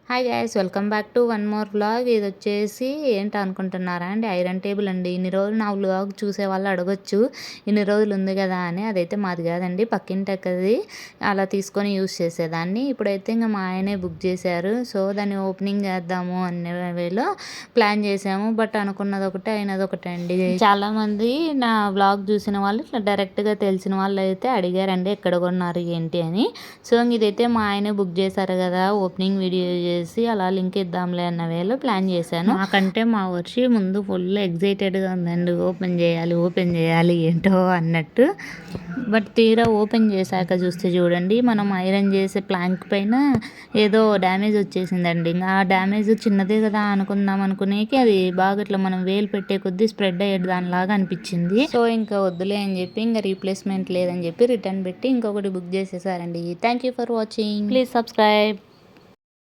Hi guys, welcome back to one more vlog. ఇది వచ్చేసి ఏంటి అనుకుంటున్నారా అండి, ఐరన్ టేబుల్ అండి. ఇన్ని రోజులు నా వ్లాగ్ చూసే వాళ్ళు అడగొచ్చు, ఇన్ని రోజులు ఉంది కదా అని. అదైతే మాది కాదండి, పక్కింటి అక్కది. అలా తీసుకొని యూస్ చేసేదాన్ని. ఇప్పుడైతే ఇంకా మా ఆయనే బుక్ చేశారు. సో దాన్ని ఓపెనింగ్ చేద్దాము అనే వేలో ప్లాన్ చేసాము. బట్ అనుకున్నది ఒకటి అయినది ఒకటి అండి. చాలా మంది నా వ్లాగ్ చూసిన వాళ్ళు ఇట్లా డైరెక్ట్గా తెలిసిన వాళ్ళు అయితే అడిగారండి ఎక్కడ కొన్నారు ఏంటి అని. సో ఇదైతే మా ఆయనే బుక్ చేశారు కదా, ఓపెనింగ్ వీడియో చేసి అలా లింక్ ఇద్దాంలే అన్న వేలో ప్లాన్ చేశాను. నాకంటే మా వర్షి ముందు ఫుల్ ఎగ్జైటెడ్గా ఉందండి, ఓపెన్ చేయాలి ఏంటో అన్నట్టు. బట్ తీరా ఓపెన్ చేశాక చూస్తే చూడండి, మనం ఐరన్ చేసే ప్లాంక్ పైన ఏదో డ్యామేజ్ వచ్చేసిందండి. ఇంకా ఆ డ్యామేజ్ చిన్నదే కదా అనుకుందాం అనుకునేకి అది బాగా ఇట్లా మనం వేలు పెట్టే కొద్దీ స్ప్రెడ్ అయ్యేది దానిలాగా అనిపించింది. సో ఇంకా వద్దులే అని చెప్పి ఇంకా రీప్లేస్మెంట్ లేదని చెప్పి రిటర్న్ పెట్టి ఇంకొకటి బుక్ చేసేసారండి. Thank you for watching, please subscribe.